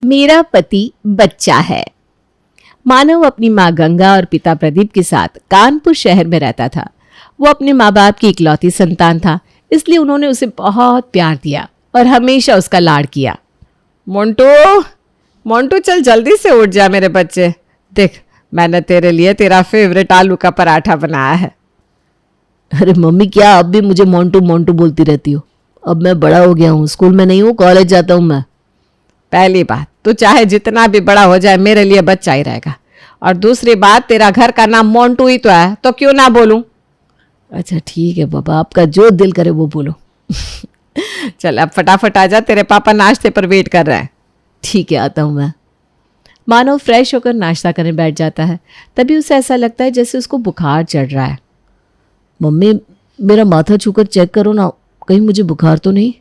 मेरा पति बच्चा है। मानव अपनी माँ गंगा और पिता प्रदीप के साथ कानपुर शहर में रहता था। वो अपने माँ बाप की इकलौती संतान था, इसलिए उन्होंने उसे बहुत प्यार दिया और हमेशा उसका लाड़ किया। मोंटू, मोंटू चल जल्दी से उठ जा मेरे बच्चे। देख, मैंने तेरे लिए तेरा फेवरेट आलू का पराठा बनाया है। अरे मम्मी, क्या अब भी मुझे मोंटू मोंटू बोलती रहती हो? अब मैं बड़ा हो गया हूँ, स्कूल में नहीं हूँ, कॉलेज जाता हूँ मैं। पहली बात, तू चाहे जितना भी बड़ा हो जाए मेरे लिए बच्चा ही रहेगा। और दूसरी बात, तेरा घर का नाम मोंटू ही तो है, तो क्यों ना बोलूं? अच्छा ठीक है पापा, आपका जो दिल करे वो बोलो। चल अब फटाफट आ जा, तेरे पापा नाश्ते पर वेट कर रहे हैं। ठीक है, आता हूँ मैं। मानव फ्रेश होकर नाश्ता करने बैठ जाता है। तभी उसे ऐसा लगता है जैसे उसको बुखार चढ़ रहा है। मम्मी, मेरा माथा छूकर चेक करो ना, कहीं मुझे बुखार तो नहीं?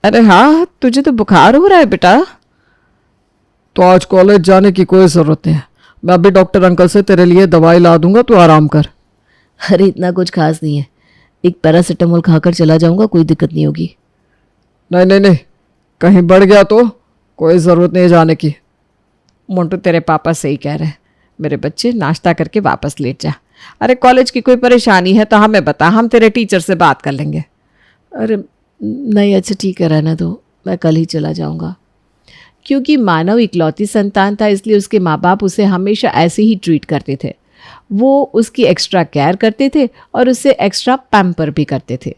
अरे हाँ, तुझे तो बुखार हो रहा है बेटा। तो आज कॉलेज जाने की कोई ज़रूरत नहीं है। मैं अभी डॉक्टर अंकल से तेरे लिए दवाई ला दूंगा, तू आराम कर। अरे इतना कुछ खास नहीं है, एक पैरासीटामोल खाकर चला जाऊंगा, कोई दिक्कत नहीं होगी। नहीं नहीं नहीं, कहीं बढ़ गया तो कोई ज़रूरत नहीं जाने की। मोंटू, तेरे पापा सही कह रहे हैं। मेरे बच्चे, नाश्ता करके वापस लेट जा। अरे कॉलेज की कोई परेशानी है तो हमें बता, हम तेरे टीचर से बात कर लेंगे। अरे नहीं, अच्छा ठीक है, रहने दो, मैं कल ही चला जाऊंगा। क्योंकि मानव इकलौती संतान था, इसलिए उसके माँ बाप उसे हमेशा ऐसे ही ट्रीट करते थे। वो उसकी एक्स्ट्रा केयर करते थे और उससे एक्स्ट्रा पैम्पर भी करते थे।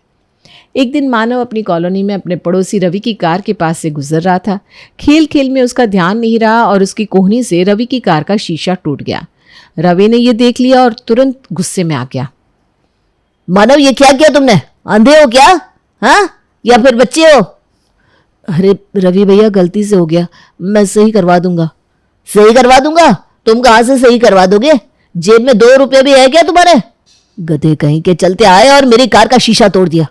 एक दिन मानव अपनी कॉलोनी में अपने पड़ोसी रवि की कार के पास से गुजर रहा था। खेल खेल में उसका ध्यान नहीं रहा और उसकी कोहनी से रवि की कार का शीशा टूट गया। रवि ने यह देख लिया और तुरंत गुस्से में आ गया। मानव, ये क्या किया तुमने? अंधे हो क्या? हाँ, या फिर बच्चे हो? अरे रवि भैया, गलती से हो गया, मैं सही करवा दूंगा। सही करवा दूंगा? तुम कहाँ से सही करवा दोगे? जेब में 2 रुपये भी है क्या तुम्हारे? गधे कहीं के चलते आए और मेरी कार का शीशा तोड़ दिया।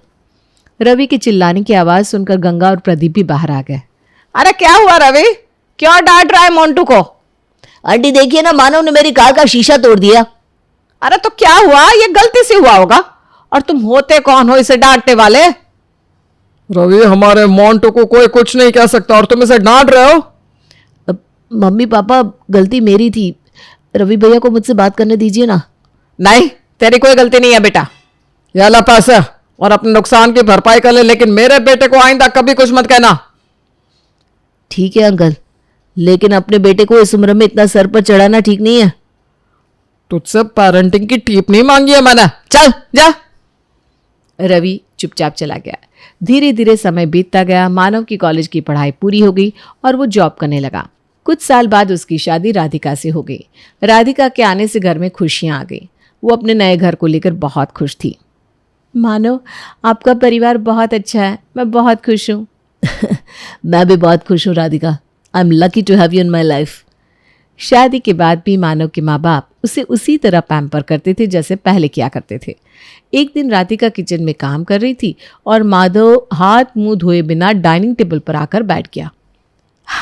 रवि की चिल्लाने की आवाज सुनकर गंगा और प्रदीप भी बाहर आ गए। अरे क्या हुआ रवि, क्यों डांट रहा है मोंटू को? आंटी देखिए ना, मानव ने मेरी कार का शीशा तोड़ दिया। अरे तो क्या हुआ, ये गलती से हुआ होगा। और तुम होते कौन हो इसे डांटने वाले? रवि, हमारे मोंटू को कोई कुछ नहीं कह सकता और तुम इसे डांट रहे हो? मम्मी पापा, गलती मेरी थी, रवि भैया को मुझसे बात करने दीजिए ना। नहीं, तेरी कोई गलती नहीं है बेटा। ये ला पैसा और अपने नुकसान की भरपाई कर ले, लेकिन मेरे बेटे को आइंदा कभी कुछ मत कहना। ठीक है अंकल, लेकिन अपने बेटे को इस उम्र में इतना सर पर चढ़ाना ठीक नहीं है। तुझसे पेरेंटिंग की टिप नहीं मांगी है मैंने, चल जा। रवि चुपचाप चला गया। धीरे धीरे समय बीतता गया। मानव की कॉलेज की पढ़ाई पूरी हो गई और वो जॉब करने लगा। कुछ साल बाद उसकी शादी राधिका से हो गई। राधिका के आने से घर में खुशियां आ गई। वो अपने नए घर को लेकर बहुत खुश थी। मानव, आपका परिवार बहुत अच्छा है, मैं बहुत खुश हूँ। मैं भी बहुत खुश हूँ Radhika, I am lucky to have you in my life. शादी के बाद भी मानव के माँ बाप उसे उसी तरह पैम्पर करते थे जैसे पहले किया करते थे। एक दिन राधिका किचन में काम कर रही थी और माधव हाथ मुंह धोए बिना डाइनिंग टेबल पर आकर बैठ गया।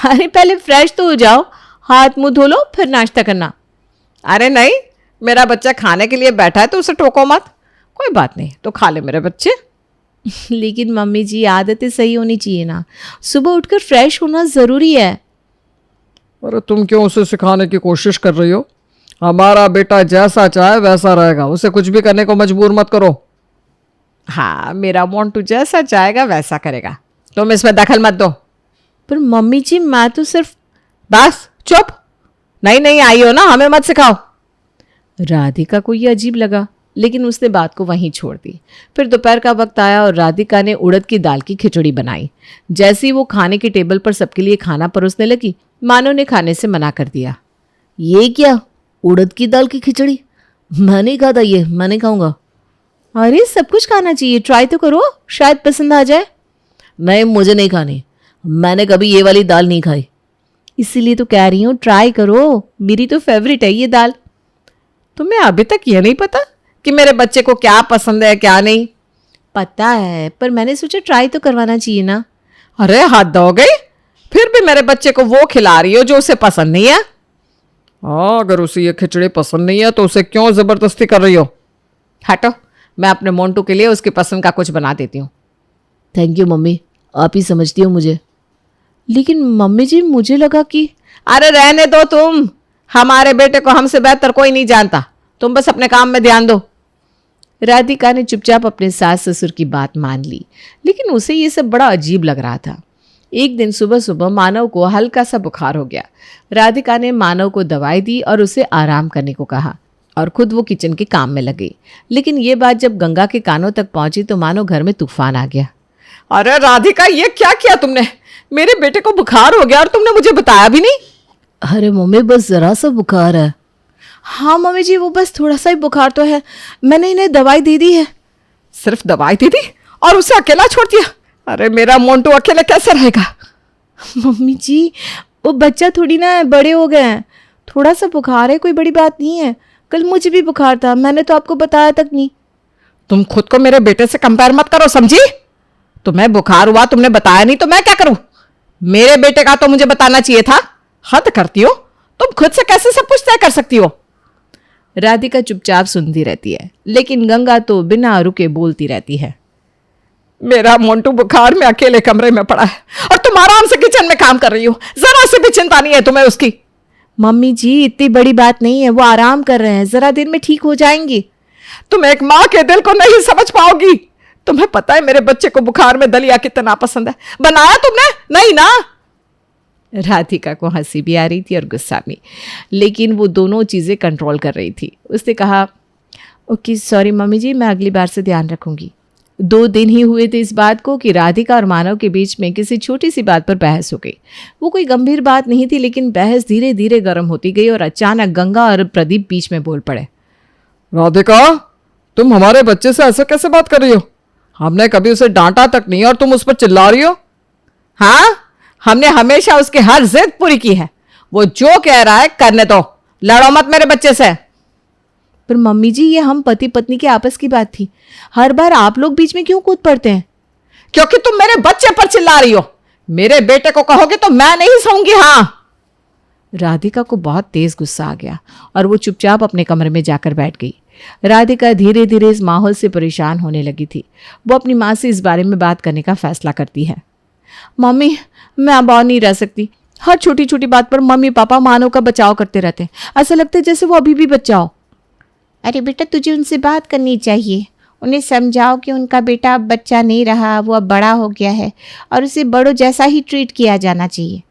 अरे पहले फ्रेश तो हो जाओ, हाथ मुंह धो लो फिर नाश्ता करना। अरे नहीं, मेरा बच्चा खाने के लिए बैठा है तो उसे टोको मत। कोई बात नहीं, तो खा ले मेरे बच्चे। लेकिन मम्मी जी, आदतें सही होनी चाहिए ना, सुबह उठकर फ्रेश होना ज़रूरी है। अरे तुम क्यों उसे सिखाने की कोशिश कर रही हो? हमारा बेटा जैसा चाहे वैसा रहेगा, उसे कुछ भी करने को मजबूर मत करो। हाँ, मेरा मोंटू जैसा चाहेगा वैसा करेगा, तुम इसमें दखल मत दो। पर मम्मी जी, मैं तो सिर्फ... बस चुप, नहीं नहीं आई हो ना, हमें मत सिखाओ। राधिका को ये अजीब लगा, लेकिन उसने बात को वहीं छोड़ दी। फिर दोपहर का वक्त आया और राधिका ने उड़द की दाल की खिचड़ी बनाई। जैसे ही वो खाने के टेबल पर सबके लिए खाना परोसने लगी, मानव ने खाने से मना कर दिया। ये क्या, उड़द की दाल की खिचड़ी? मैं नहीं खाता, ये मैं नहीं खाऊंगा। अरे सब कुछ खाना चाहिए, ट्राई तो करो, शायद पसंद आ जाए। नहीं, मुझे नहीं खानी, मैंने कभी ये वाली दाल नहीं खाई। इसीलिए तो कह रही हूँ, ट्राई करो, मेरी तो फेवरेट है ये दाल। तुम्हें अभी तक ये नहीं पता कि मेरे बच्चे को क्या पसंद है क्या नहीं? पता है, पर मैंने सोचा ट्राई तो करवाना चाहिए ना। अरे हद हो गई, फिर भी मेरे बच्चे को वो खिला रही हो जो उसे पसंद नहीं है। अगर उसे ये खिचड़ी पसंद नहीं है तो उसे क्यों जबरदस्ती कर रही हो? हटो, मैं अपने मोंटू के लिए उसकी पसंद का कुछ बना देती हूँ। थैंक यू मम्मी, आप ही समझती हो मुझे। लेकिन मम्मी जी मुझे लगा कि अरे रहने दो तुम, हमारे बेटे को हमसे बेहतर कोई नहीं जानता, तुम बस अपने काम में ध्यान दो। राधिका ने चुपचाप अपने सास ससुर की बात मान ली, लेकिन उसे ये सब बड़ा अजीब लग रहा था। एक दिन सुबह सुबह मानव को हल्का सा बुखार हो गया। राधिका ने मानव को दवाई दी और उसे आराम करने को कहा और खुद वो किचन के काम में लगी। लेकिन ये बात जब गंगा के कानों तक पहुंची तो मानो घर में तूफान आ गया। अरे राधिका, ये क्या किया तुमने? मेरे बेटे को बुखार हो गया और तुमने मुझे बताया भी नहीं। अरे मम्मी, बस जरा सा बुखार है। हाँ मम्मी जी, वो बस थोड़ा सा ही बुखार तो है, मैंने इन्हें दवाई दे दी है। सिर्फ दवाई दे दी और उसे अकेला छोड़ दिया? अरे मेरा मोंटू अकेले कैसे रहेगा? मम्मी जी, वो बच्चा थोड़ी ना है, बड़े हो गए हैं, थोड़ा सा बुखार है, कोई बड़ी बात नहीं है। कल मुझे भी बुखार था, मैंने तो आपको बताया तक नहीं। तुम खुद को मेरे बेटे से कंपेयर मत करो, समझी? तुम्हें बुखार हुआ, तुमने बताया नहीं तो मैं क्या करूं? मेरे बेटे का तो मुझे बताना चाहिए था। हद करती हो तुम, खुद से कैसे सब कुछ तय कर सकती हो? राधिका चुपचाप सुनती रहती है, लेकिन गंगा तो बिना रुके बोलती रहती है। मेरा मोंटू बुखार में अकेले कमरे में पड़ा है और तुम आराम से किचन में काम कर रही हो, जरा से भी चिंता नहीं है तुम्हें उसकी। मम्मी जी, इतनी बड़ी बात नहीं है, वो आराम कर रहे हैं, जरा देर में ठीक हो जाएंगी। तुम एक माँ के दिल को नहीं समझ पाओगी। तुम्हें पता है मेरे बच्चे को बुखार में दलिया कितना पसंद है? बनाया तुमने? नहीं ना? राधिका को हंसी भी आ रही थी और गुस्सा भी, लेकिन वो दोनों चीज़ें कंट्रोल कर रही थी। उसने कहा, ओके सॉरी मम्मी जी, मैं अगली बार से ध्यान रखूंगी। 2 दिन ही हुए थे इस बात को कि राधिका और मानव के बीच में किसी छोटी सी बात पर बहस हो गई। वो कोई गंभीर बात नहीं थी, लेकिन बहस धीरे धीरे गर्म होती गई और अचानक गंगा और प्रदीप बीच में बोल पड़े। राधिका, तुम हमारे बच्चे से ऐसे कैसे बात कर रही हो? हमने कभी उसे डांटा तक नहीं और तुम उस पर चिल्ला रही हो। हाँ, हमने हमेशा उसकी हर जिद पूरी की है। वो जो कह रहा है करने दो, लड़ो मत मेरे बच्चे से। पर मम्मी जी, ये हम पति पत्नी के आपस की बात थी, हर बार आप लोग बीच में क्यों कूद पड़ते हैं? क्योंकि तुम मेरे बच्चे पर चिल्ला रही हो। मेरे बेटे को कहोगे तो मैं नहीं सहूंगी। हाँ। राधिका को बहुत तेज गुस्सा आ गया और वो चुपचाप अपने कमरे में जाकर बैठ गई। राधिका धीरे धीरे इस माहौल से परेशान होने लगी थी। वो अपनी माँ से इस बारे में बात करने का फैसला करती है। मम्मी, मैं अब और नहीं रह सकती। हर छोटी छोटी बात पर मम्मी पापा मानव का बचाव करते रहते हैं, ऐसा लगता है जैसे वो अभी भी बच्चा हो। अरे बेटा, तुझे उनसे बात करनी चाहिए, उन्हें समझाओ कि उनका बेटा अब बच्चा नहीं रहा, वो अब बड़ा हो गया है और उसे बड़ों जैसा ही ट्रीट किया जाना चाहिए।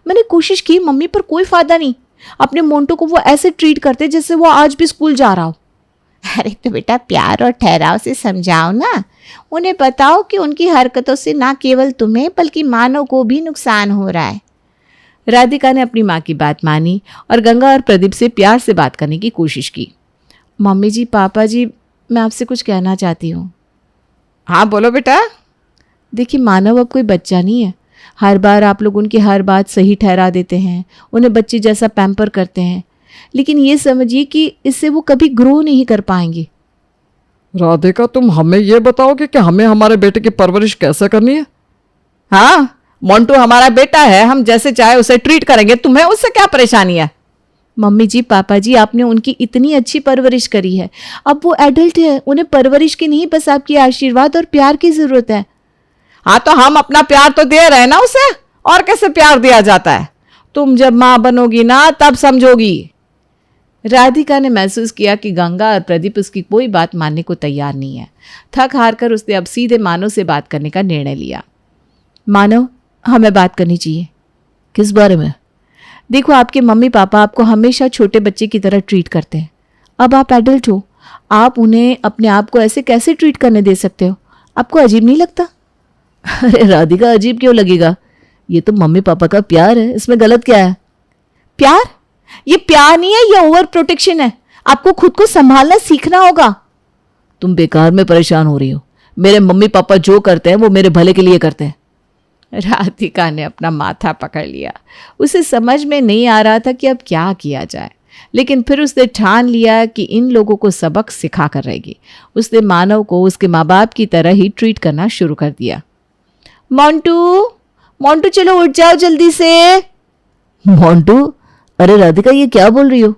मैंने कोशिश की मम्मी, पर कोई फायदा नहीं। अपने मोंटू को वो ऐसे ट्रीट करते जैसे वो आज भी स्कूल जा रहा हो। अरे तो बेटा, प्यार और ठहराव से समझाओ ना, उन्हें बताओ कि उनकी हरकतों से ना केवल तुम्हें बल्कि मानव को भी नुकसान हो रहा है। राधिका ने अपनी माँ की बात मानी और गंगा और प्रदीप से प्यार से बात करने की कोशिश की। मम्मी जी, पापा जी, मैं आपसे कुछ कहना चाहती हूँ। हाँ बोलो बेटा। देखिए, मानव अब कोई बच्चा नहीं है। हर बार आप लोग उनकी हर बात सही ठहरा देते हैं, उन्हें बच्चे जैसा पैम्पर करते हैं, लेकिन ये समझिए कि इससे वो कभी ग्रो नहीं कर पाएंगे। राधिका, तुम हमें ये बताओगे कि हमें हमारे बेटे की परवरिश कैसे करनी है? हाँ, मोंटू हमारा बेटा है, हम जैसे चाहे उसे ट्रीट करेंगे, तुम्हें उससे क्या परेशानी है? मम्मी जी, पापा जी, आपने उनकी इतनी अच्छी परवरिश करी है, अब वो एडल्ट है, उन्हें परवरिश की नहीं, बस आपकी आशीर्वाद और प्यार की जरूरत है। हाँ, तो हम अपना प्यार तो दे रहे हैं ना उसे, और कैसे प्यार दिया जाता है? तुम जब माँ बनोगी ना तब समझोगी। राधिका ने महसूस किया कि गंगा और प्रदीप उसकी कोई बात मानने को तैयार नहीं है। थक हार कर उसने अब सीधे मानव से बात करने का निर्णय लिया। मानव, हमें बात करनी चाहिए। किस बारे में? देखो, आपके मम्मी पापा आपको हमेशा छोटे बच्चे की तरह ट्रीट करते हैं। अब आप एडल्ट हो, आप उन्हें अपने आप को ऐसे कैसे ट्रीट करने दे सकते हो? आपको अजीब नहीं लगता? अरे राधिका, अजीब क्यों लगेगा? ये तो मम्मी पापा का प्यार है, इसमें गलत क्या है? प्यार? ये प्यार नहीं है, ये ओवर प्रोटेक्शन है। आपको खुद को संभालना सीखना होगा। तुम बेकार में परेशान हो रही हो। मेरे मम्मी पापा जो करते हैं वो मेरे भले के लिए करते हैं। राधिका ने अपना माथा पकड़ लिया। उसे समझ में नहीं आ रहा था कि अब क्या किया जाए, लेकिन फिर उसने ठान लिया कि इन लोगों को सबक सिखा कर रहेगी। उसने मानव को उसके माँ बाप की तरह ही ट्रीट करना शुरू कर दिया। मोंटू, मोंटू, चलो उठ जाओ जल्दी से। मोंटू? अरे राधिका, ये क्या बोल रही हो?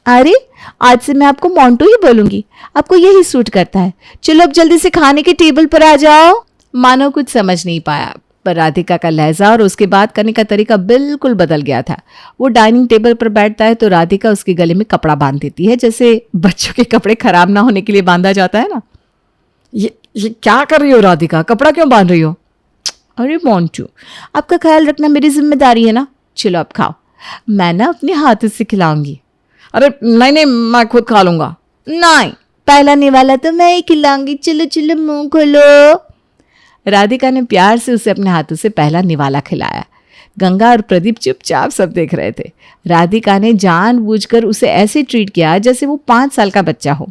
अरे, आज से मैं आपको मोंटू ही बोलूंगी, आपको यही सूट करता है। चलो अब जल्दी से खाने के टेबल पर आ जाओ। मानव कुछ समझ नहीं पाया। पर राधिका का लहजा और उसके बात करने का तरीका बिल्कुल बदल गया था। वो डाइनिंग टेबल पर बैठता है तो राधिका उसके गले में कपड़ा बांध देती है, जैसे बच्चों के कपड़े खराब ना होने के लिए बांधा जाता है ना। ये क्या कर रही हो राधिका? कपड़ा क्यों बांध रही हो? अरे मोंटू, आपका ख्याल रखना मेरी जिम्मेदारी है ना। चलो अब खाओ, मैं ना अपने हाथों से खिलाऊंगी। अरे नहीं नहीं, मैं खुद खा लूंगा। नहीं, पहला निवाला तो मैं ही खिलाऊंगी। चलो चलो मुंह खोलो। राधिका ने प्यार से उसे अपने हाथों से पहला निवाला खिलाया। गंगा और प्रदीप चुपचाप सब देख रहे थे। राधिका ने जानबूझकर उसे ऐसे ट्रीट किया जैसे वो 5 साल का बच्चा हो।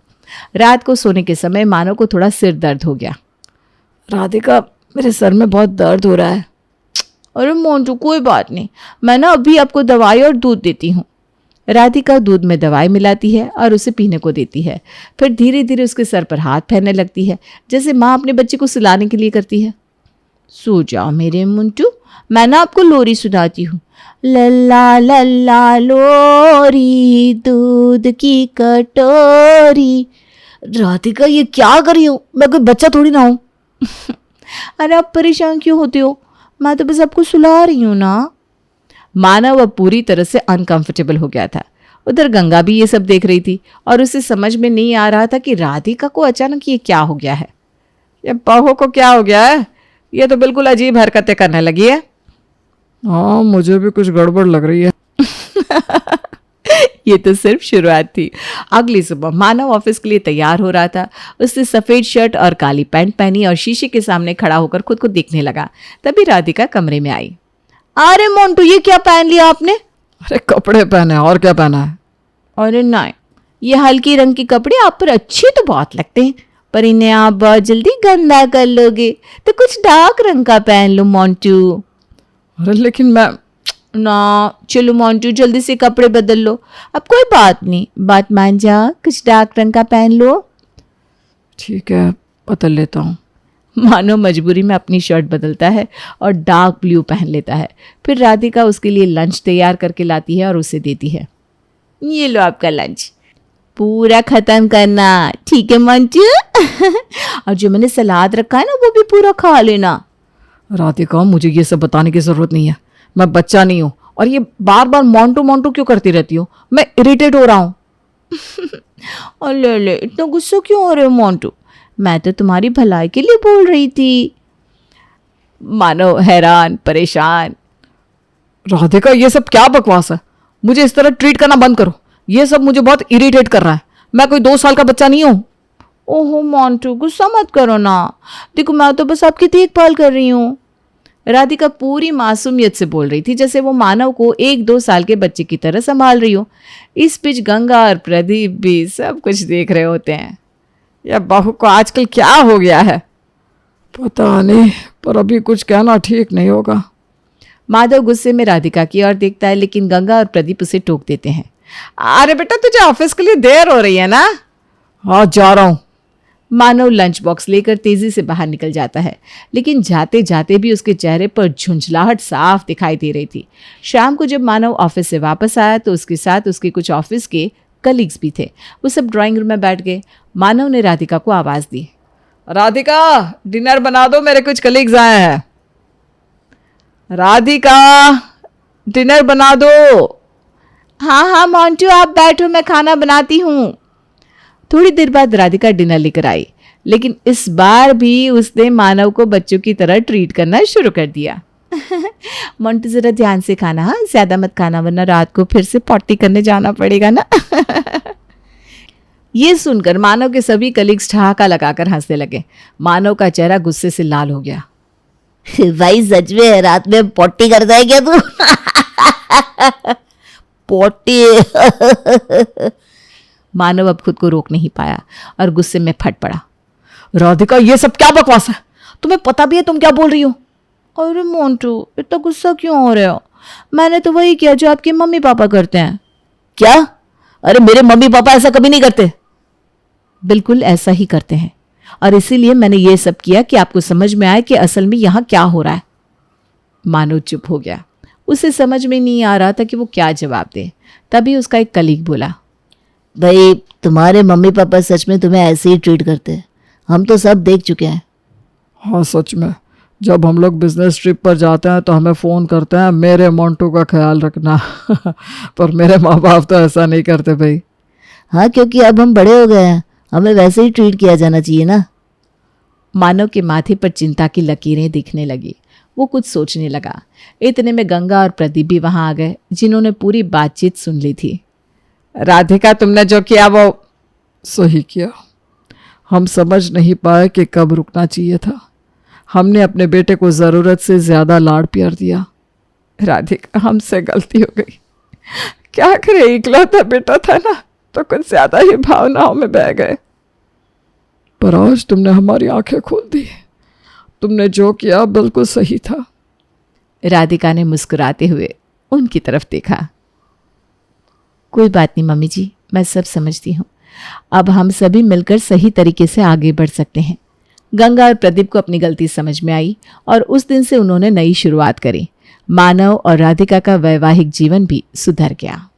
रात को सोने के समय मानव को थोड़ा सिर दर्द हो गया। राधिका, मेरे सर में बहुत दर्द हो रहा है। अरे मोंटू, कोई बात नहीं, मैं ना अभी आपको दवाई और दूध देती हूँ। राधिका दूध में दवाई मिलाती है और उसे पीने को देती है। फिर धीरे धीरे उसके सर पर हाथ फेरने लगती है, जैसे माँ अपने बच्चे को सुलाने के लिए करती है। सो जाओ मेरे मोंटू, मैं ना आपको लोरी सुनाती हूँ। लल्ला लल्ला लोरी, दूध की कटोरी। राधिका, ये क्या कर रही हो? मैं कोई बच्चा थोड़ी ना हूं। अरे आप परेशान क्यों होते हो? मैं तो बस आपको सुला रही हूँ ना। मानव अब पूरी तरह से अनकंफर्टेबल हो गया था। उधर गंगा भी ये सब देख रही थी और उसे समझ में नहीं आ रहा था कि राधिका को अचानक ये क्या हो गया है। ये बहू को क्या हो गया है? ये तो बिल्कुल अजीब हरकतें करने लगी है। हाँ, मुझे भी कुछ गड़बड़ लग रही है। ये तो सिर्फ शुरुआत थी। अगली सुबह मानव ऑफिस के लिए तैयार हो रहा था। उसने सफेद शर्ट और काली पैंट पहनी और शीशे के सामने खड़ा होकर खुद को देखने लगा। तभी राधिका कमरे में आई। अरे मोंटू, ये क्या पहन लिया आपने? अरे कपड़े पहने, और क्या पहना है? अरे नहीं, ये हल्की रंग के कपड़े आप पर अच्छे तो बहुत लगते हैं, पर इन्हें आप बहुत जल्दी गंदा कर लोगे, तो कुछ डार्क रंग का पहन लो मोंटू। अरे लेकिन मैं... ना, चलो मोंटू जल्दी से कपड़े बदल लो। अब कोई बात नहीं, बात मान जा, कुछ डार्क रंग का पहन लो। ठीक है, बदल लेता हूँ। मानो मजबूरी में अपनी शर्ट बदलता है और डार्क ब्लू पहन लेता है। फिर राधिका उसके लिए लंच तैयार करके लाती है और उसे देती है। ये लो आपका लंच, पूरा खत्म करना, ठीक है मंटू? और जो मैंने सलाद रखा है ना, वो भी पूरा खा लेना। राधिका, मुझे ये सब बताने की जरूरत नहीं है। मैं बच्चा नहीं हूँ, और ये बार बार मोंटू मोंटू क्यों करती रहती हो? मैं इरिटेट हो रहा हूँ। अरे इतना गुस्सा क्यों हो रहे हो मोंटू? मैं तो तुम्हारी भलाई के लिए बोल रही थी। मानव हैरान परेशान। राधिका, ये सब क्या बकवास है? मुझे इस तरह ट्रीट करना बंद करो। ये सब मुझे बहुत इरिटेट कर रहा है। मैं कोई 2 साल का बच्चा नहीं हूँ। ओहो मोंटू, गुस्सा मत करो ना। देखो, मैं तो बस आपकी देखभाल कर रही हूँ। राधिका पूरी मासूमियत से बोल रही थी, जैसे वो मानव को 1-2 साल के बच्चे की तरह संभाल रही हो। इस बीच गंगा और प्रदीप भी सब कुछ देख रहे होते हैं। यह बहू को आजकल क्या हो गया है? पता नहीं, पर अभी कुछ कहना ठीक नहीं होगा। माधव गुस्से में राधिका की ओर देखता है, लेकिन गंगा और प्रदीप उसे टोक देते हैं। अरे बेटा, तुझे ऑफिस के लिए देर हो रही है ना? हाँ, जा रहा हूँ। मानव लंच बॉक्स लेकर तेजी से बाहर निकल जाता है, लेकिन जाते जाते भी उसके चेहरे पर झुंझलाहट साफ दिखाई दे रही थी। शाम को जब मानव ऑफिस से वापस आया तो उसके साथ उसके कुछ ऑफिस के कलीग्स भी थे। वो सब ड्राइंग रूम में बैठ गए। मानव ने राधिका को आवाज दी। राधिका, डिनर बना दो, मेरे कुछ कलीग्स आए हैं। राधिका, डिनर बना दो। हाँ मोंटू, आप बैठो, मैं खाना बनाती हूँ। थोड़ी देर बाद राधिका डिनर लेकर आई, लेकिन इस बार भी उसने मानव को बच्चों की तरह ट्रीट करना शुरू कर दिया। मोंटू, जरा ध्यान से खाना, हाँ, ज्यादा मत खाना, वरना रात को फिर से पॉटी करने जाना पड़ेगा ना। ये सुनकर मानव के सभी कलीग्स ठहाका लगाकर हंसने लगे। मानव का चेहरा गुस्से से लाल हो गया। भाई सच में रात में पॉटी करता है क्या तू? पॉटी। मानव अब खुद को रोक नहीं पाया और गुस्से में फट पड़ा। राधिका, ये सब क्या बकवास है? तुम्हें पता भी है तुम क्या बोल रही हो? अरे मोंटू, इतना गुस्सा क्यों हो रहे हो? मैंने तो वही किया जो आपके मम्मी पापा करते हैं। क्या? अरे मेरे मम्मी पापा ऐसा कभी नहीं करते। बिल्कुल ऐसा ही करते हैं, और इसीलिए मैंने ये सब किया कि आपको समझ में आए कि असल में यहाँ क्या हो रहा है। मानव चुप हो गया। उसे समझ में नहीं आ रहा था कि वो क्या जवाब दे। तभी उसका एक कलीग बोला, भाई तुम्हारे मम्मी पापा सच में तुम्हें ऐसे ही ट्रीट करते हैं, हम तो सब देख चुके हैं। हाँ सच में, जब हम लोग बिजनेस ट्रिप पर जाते हैं तो हमें फ़ोन करते हैं, मेरे मोंटू का ख्याल रखना। पर मेरे माँ बाप तो ऐसा नहीं करते भाई। हाँ, क्योंकि अब हम बड़े हो गए हैं, हमें वैसे ही ट्रीट किया जाना चाहिए ना। मानव के माथे पर चिंता की लकीरें दिखने लगी। वो कुछ सोचने लगा। इतने में गंगा और प्रदीप भी वहां आ गए, जिन्होंने पूरी बातचीत सुन ली थी। राधिका, तुमने जो किया वो सही किया। हम समझ नहीं पाए कि कब रुकना चाहिए था। हमने अपने बेटे को ज़रूरत से ज़्यादा लाड़ प्यार दिया। राधिका, हमसे गलती हो गई। क्या करे, इकलौता बेटा था ना, तो कुछ ज़्यादा ही भावनाओं में बह गए। पर आज तुमने हमारी आंखें खोल दी। तुमने जो किया बिल्कुल सही था। राधिका ने मुस्कुराते हुए उनकी तरफ देखा। कोई बात नहीं मम्मी जी, मैं सब समझती हूँ। अब हम सभी मिलकर सही तरीके से आगे बढ़ सकते हैं। गंगा और प्रदीप को अपनी गलती समझ में आई और उस दिन से उन्होंने नई शुरुआत करी। मानव और राधिका का वैवाहिक जीवन भी सुधर गया।